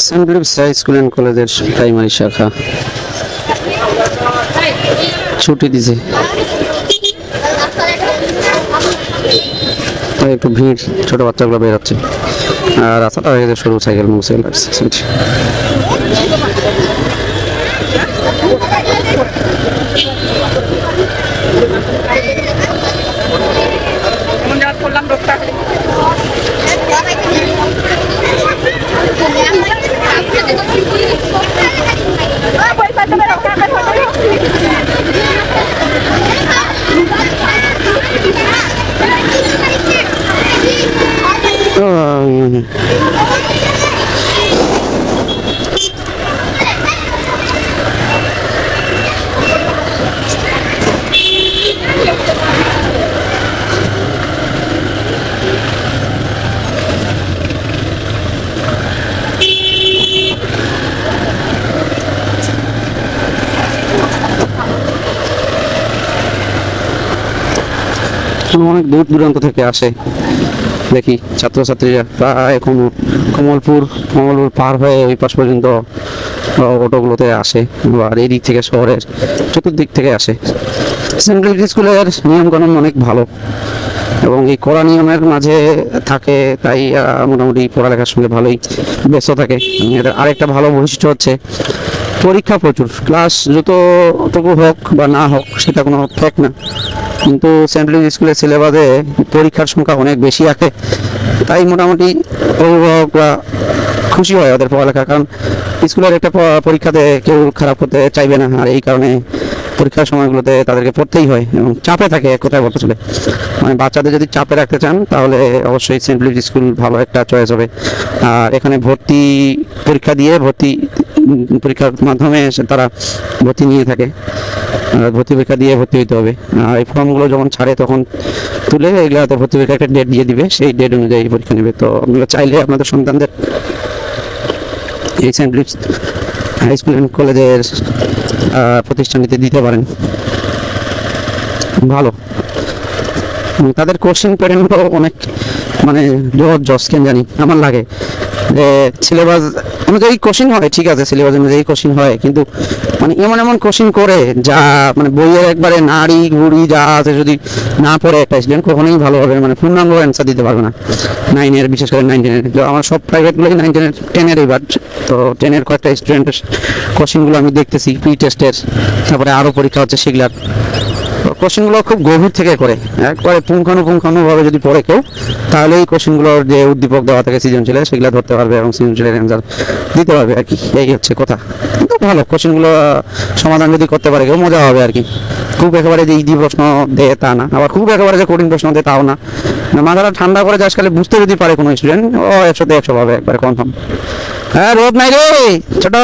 Saint Louis high school and কলেজের primary শাখা ছুটি দিছে, তাই একটু ভিড়, ছোট বাচ্চাগুলো বেরোচ্ছে আর রাস্তাটা হয়ে গেছে সরু, সাইকেল মোটরসাইকেল লাগছে। অনেক দূর দূরান্ত থেকে আসে দেখি ছাত্রছাত্রীরা, প্রায় কমলপুর পার হয়ে ওই পাশ পর্যন্ত অটোগুলোতে আসে, আর এই দিক থেকে শহরের চতুর্দিক থেকে আসে। সেন্ট লুইস স্কুলের নিয়মকানুন অনেক ভালো এবং এই কড়া নিয়মের মাঝে থাকে, তাই মোটামুটি পড়ালেখার সঙ্গে ভালোই ব্যস্ত থাকে। এদের আরেকটা ভালো বৈশিষ্ট্য হচ্ছে পরীক্ষা প্রচুর, ক্লাস যতটুকু হোক বা না হোক সেটা কোনো ফ্যাক্ট না, কিন্তু সেন্ট লুইস স্কুলের সিলেবাসে পরীক্ষার সংখ্যা অনেক বেশি আছে, তাই মোটামুটি অভিভাবকরা খুশি হয় ওদের পড়ালেখা, কারণ স্কুলের একটা পরীক্ষাতে কেউ খারাপ করতে চাইবে না, আর এই কারণে পরীক্ষার সময়গুলোতে তাদেরকে পড়তেই হয় এবং চাপে থাকে, কোথায় বলতে চলে। মানে বাচ্চাদের যদি চাপে রাখতে চান তাহলে অবশ্যই সেন্ট লুইস স্কুল ভালো একটা চয়েস হবে। আর এখানে পরীক্ষা দিয়ে পরীক্ষার মাধ্যমে তারা ভর্তি নিয়ে থাকে, ভর্তি পরীক্ষা দিয়ে ভর্তি হইতে হবে। আর এই ফর্মগুলো যখন ছাড়ে তখন তুলে এগুলোতে ভর্তি পরীক্ষা একটা ডেট দিয়ে দিবে, সেই ডেট অনুযায়ী পরীক্ষা নেবে। তো আপনারা চাইলে আপনাদের সন্তানদের এই Saint Louis high school and কলেজের প্রতিষ্ঠানটিতে দিতে পারেন, ভালো। তাদের কোশ্চেন প্যাটার্নগুলো অনেক মানে জস কেন জানি আমার লাগে যে সিলেবাস অনুযায়ী কোশ্চেন হয়, ঠিক আছে সিলেবাস অনুযায়ী কোশ্চেন হয়, কিন্তু মানে এমন কোশ্চেন করে যা মানে বইয়ের একবারে নাড়ি ঘুড়ি যা আছে যদি না পড়ে একটা স্টুডেন্ট কখনোই ভালোভাবে মানে পূর্ণাঙ্গ অ্যান্সার দিতে পারবে না। 9-এর বিশেষ করে 9-10-এর, আমার সব প্রাইভেটগুলোই 9-10-এর 10-এর এবার, তো 10-এর কয়েকটা স্টুডেন্টের কোশ্চেনগুলো আমি দেখতেছি প্রি টেস্টের, তারপরে আরও পরীক্ষা হচ্ছে সেগুলার কোশ্চেনগুলো খুব গভীর থেকে করে, একবারে পুঙ্খানুপুঙ্খানুভাবে যদি পড়ে কেউ তাহলে এই কোশ্চেনগুলোর যে উদ্দীপক দেওয়া থাকে সৃজনশীলের সেগুলো ধরতে পারবে এবং সৃজনশীলের অ্যান্সার দিতে পারবে আর কি, এই হচ্ছে কথা। কিন্তু ভালো কোশ্চেনগুলো সমাধান যদি করতে পারে কেউ মজা হবে আর কি। খুব একেবারে যে ইজি প্রশ্ন দেয় তা না, আবার খুব একেবারে যে কঠিন প্রশ্ন দেয় তাও না, মাথাটা ঠান্ডা করে যা খালি বুঝতে যদি পারে কোনো স্টুডেন্ট ও 100-তে 100 পাবে একবারে কনফার্ম। হ্যাঁ রোদ নাই রে ছোট।